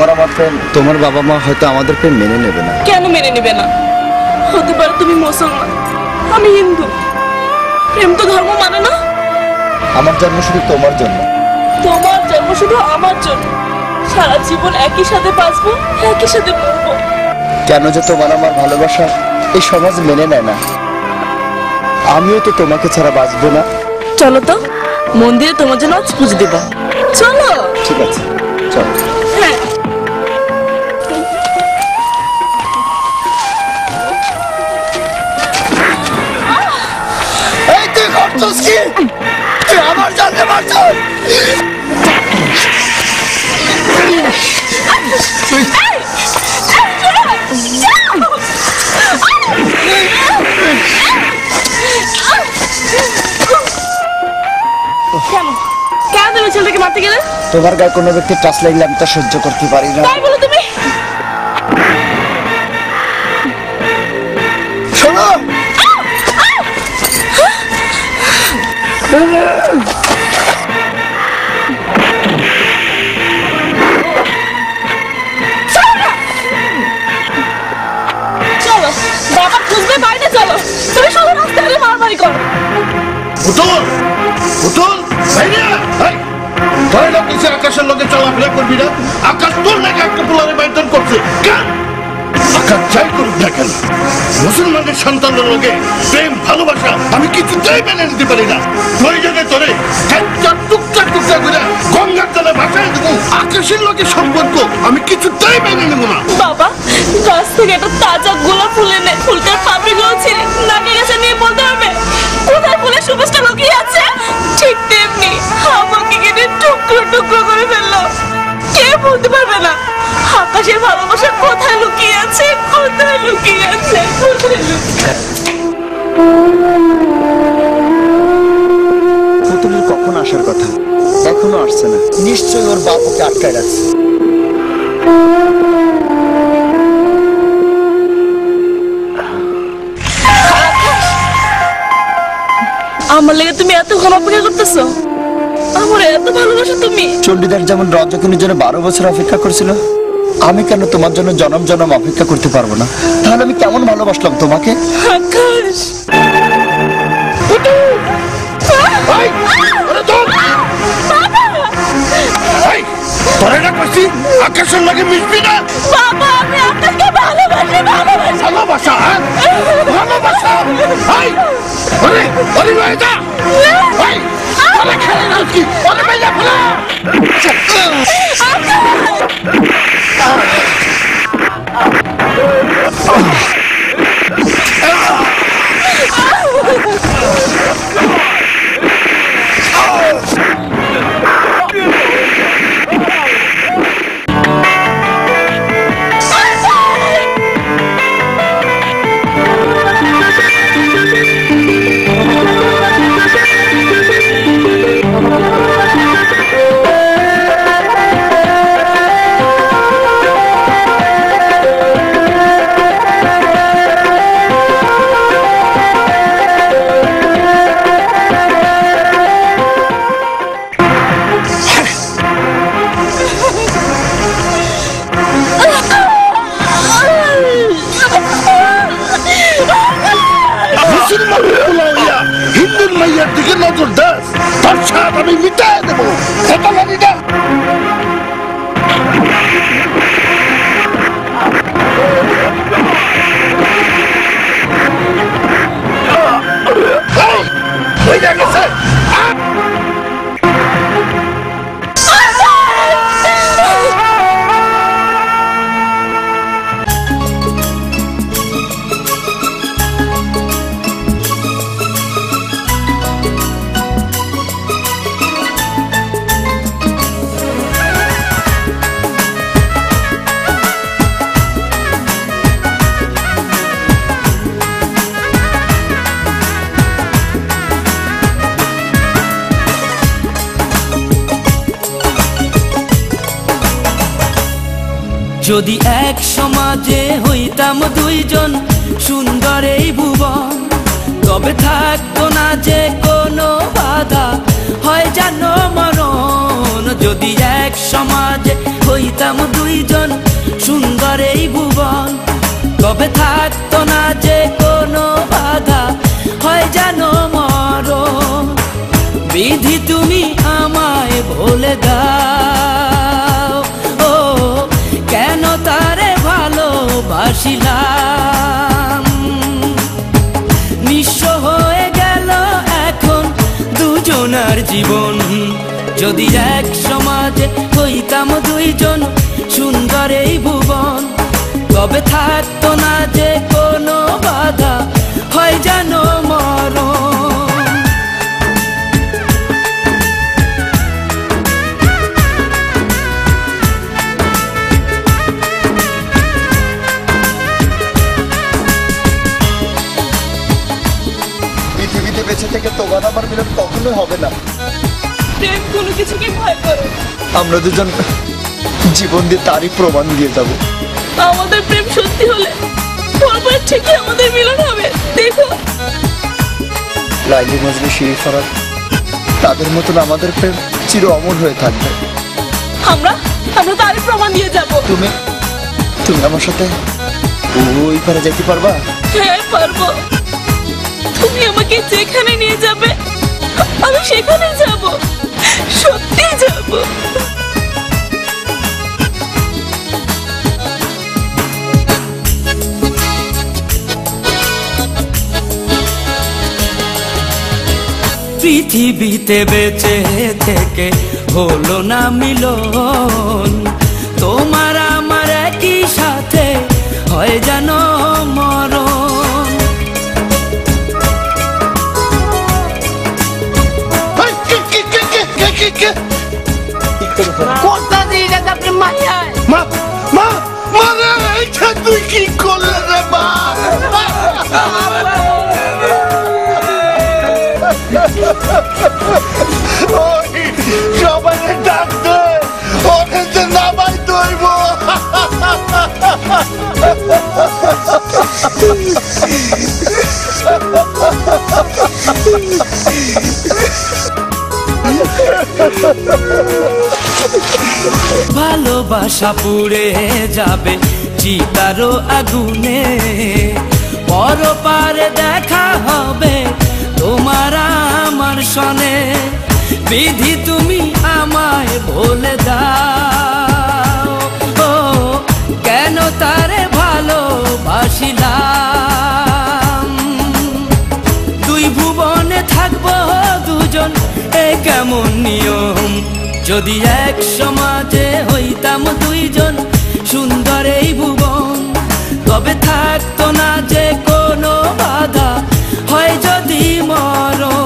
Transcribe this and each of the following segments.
তোমার আমার প্রেম, তোমার বাবা মা হয়তো আমাদের প্রেম মেনে নেবে না। কেন মেনে নেবে না? হতে পারে তুমি মুসলমান, আমি হিন্দু, প্রেম তো ধর্ম মানে না। আমার জন্ম শুধু তোমার জন্য, তোমার জন্ম শুধু আমার জন্য। সারা জীবন একই সাথে বাঁচবো, একই সাথে মরবো। কেন যে তোমার আমার ভালোবাসা এই সমাজ মেনে নেয় না। আমিও তো তোমাকে ছাড়া বাঁচবো না। চলো তো মন্দিরে তোমার জন্য আজ পুজো দেব। চলো। ঠিক আছে, চলো। হ্যাঁ। এই তুই করছিস কি? তুই আমার জানতে পারছিস? কেন কেন তুমি ছেলেটাকে মারতে গেলে? তোমার গায়ে কোনো ব্যক্তি টাচ লাগলে আমি তা সহ্য করতে পারি না। তাই বলো তুমি? শোনো, চলো বাবা খুঁজবে, বাইরে চলো। তুমি শুধু রাস্তায় মারামারি করো। পুতুল, পুতুল, বাইরে আয়। ধরে না কিছু আকাশের লোকে চলাফেরা করবি না। আকাশ তোর নাকি একটা পোলারে বাইতন করছে। কেন? আকাশ যাই করুক না কেন, মুসলমানের সন্তানের লোকে প্রেম ভালোবাসা আমি কিছুতেই মেনে নিতে পারি না। প্রয়োজনে তোরে টুকটা টুকটা করে গঙ্গার তলে ভাসায় দেবো। আকাশের লোকে সম্পর্ক আমি কিছুতেই মেনে নেবো না। বাবা গাছ থেকে একটা তাজা গোলাপ ফুল এনে ফুলটার পাপড়িগুলো ছিঁড়ে নাকে গেছে নিয়ে বলতে হবে কোথায় ফুলের সুবাসটা লুকিয়ে আছে। ঠিক তেমনি আমাকে কেটে টুকরো টুকরো করে ফেললো। কে বলতে পারবে না আকাশের ভালোবাসা কোথায় লুকিয়ে আছে, কোথায় লুকিয়ে আছে, কোথায় লুকিয়ে আছে। পুতুলের কখন আসার কথা, এখনো আসছে না। নিশ্চয়ই ওর বাপ ওকে আটকায় রাখছে। আমার লেগে তুমি এতক্ষণ অপেক্ষা করতেছো? আমার এত ভালোবাসা তুমি? চণ্ডীদাস যেমন রজকিনীর জন্য 12 বছর অপেক্ষা করছিল, আমি কেন তোমার জন্য জনম জনম অপেক্ষা করতে পারবো না? তাহলে আমি কেমন ভালোবাসলাম তোমাকে? আকাশ তোরে না করছি আকাশের লোকে মিশবি না। বাবা আমি আপনাকে ভালোবাসি, ভালোবাসি। ভালোবাসা, ভালোবাসা। হাই ওরে ওরে ভাইদা, হাই ওরে খেলে না কি ওরে ভাইদা ফেলা। হিন্দুর মাইয়ার দিকে নজর দাস, তার সাথ আমি মিটাই দেবো। কথা মানি না। হয়ে গেছে। যদি এক সমাজে হইতাম দুইজন সুন্দর এই ভুবন, তবে থাকতো না যে কোনো বাধা, হয় জানো মরণ। যদি এক সমাজে হইতাম দুইজন সুন্দর এই ভুবন, তবে থাকতো না যে কোনো বাধা, হয় যেন মরণ। বিধি তুমি আমায় বলে দাও, ও কেন তারে ভালোবাসিলাম। নিঃস্ব হয়ে গেল এখন দুজনার জীবন, যদি এক সমাজে হইতাম দুইজন সুন্দর এই ভুবন, তবে থাকতো না যে কোনো বাধা, হয় যেন মরণ। পৃথিবীতে বেঁচে থেকে তোমার আমার মিলন কখনোই হবে না। প্রেম কোনো কিছুকে ভয় করে। আমরা দুজন জীবন দিয়ে তারই প্রমাণ দিয়ে যাব। আমাদের প্রেম সত্যি হলে পরপর ঠিকই আমাদের মিলন হবে, দেখো। লাইলি মজনু শিরি ফরাদ, তাদের মতন আমাদের প্রেম চির অমর হয়ে থাকবে। আমরা তারই প্রমাণ দিয়ে যাব। তুমি আমার সাথে ওই পারে যেতে পারবা? হ্যাঁ পারবো। তুমি আমাকে যেখানে নিয়ে যাবে আমি সেখানে যাব, সত্যি যাব। পৃথিবীতে বেঁচে থেকে হলো না মিলন, তোমার আমার একই সাথে হয় যেন মরণ। কোথা দিয়ে গেছে আপনি মাইয়ায়? মা মা মা রে, এইটা তুই কি করলে রে মা? ওই সবাই ডাকতে ওখানে নামাই দইব। ভালোবাসা পুড়ে যাবে চিতারো আগুনে, পরপারে দেখা হবে তোমার আমার সনে। বিধি তুমি আমায় বলে দাও, ও কেন তারে ভালোবাসিলাম। দুই ভুবনে থাকবো দুজন, এ কেমন নিয়ম। যদি এক সমাজে হইতাম দুইজন সুন্দর এই ভুবন, তবে থাকতো না যে কোনো বাধা, হয় যদি মরণ।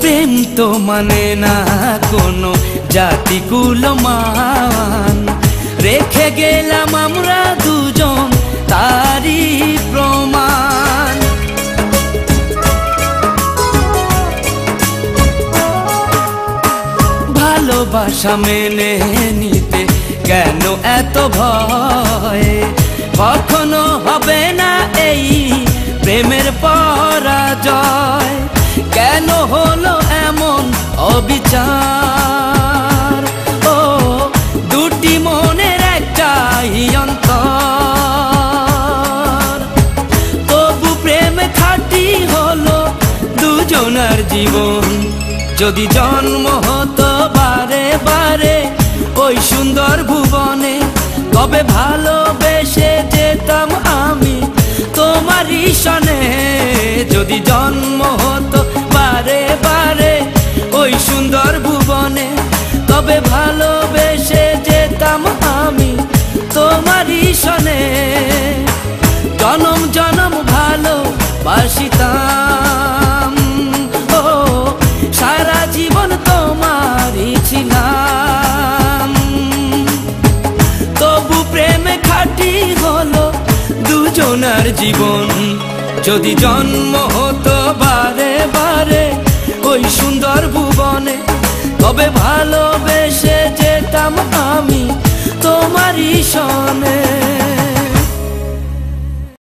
প্রেম তো মানে না কোনো জাতি কুলমান, রেখে গেলাম আমরা দুজন তারই প্রমাণ। ভালোবাসা মেনে নিতে কেন এত ভয়, কখনো হবে না এই প্রেমের পরাজয়। কেন হলো এমন অবিচার, ও দুটি মনের একটাই অন্তর। তবু প্রেম খাঁটি হলো দুজনার জীবন, যদি জন্ম হতো বারে বারে ওই সুন্দর ভুবনে, তবে ভালোবেসে যেতাম আমি তোমারই সনে। যদি জন্ম হতো বারে বারে ওই সুন্দর ভুবনে, তবে ভালোবেসে যেতাম আমি তোমারই সনে। জনম জনম ভালোবাসিতাম, ও সারা জীবন তোমারই ছিলাম। দুজনার জীবন। যদি জন্ম হতো বারে বারে ওই সুন্দর ভুবনে, তবে ভালোবেসে যেতাম আমি তোমারই সনে।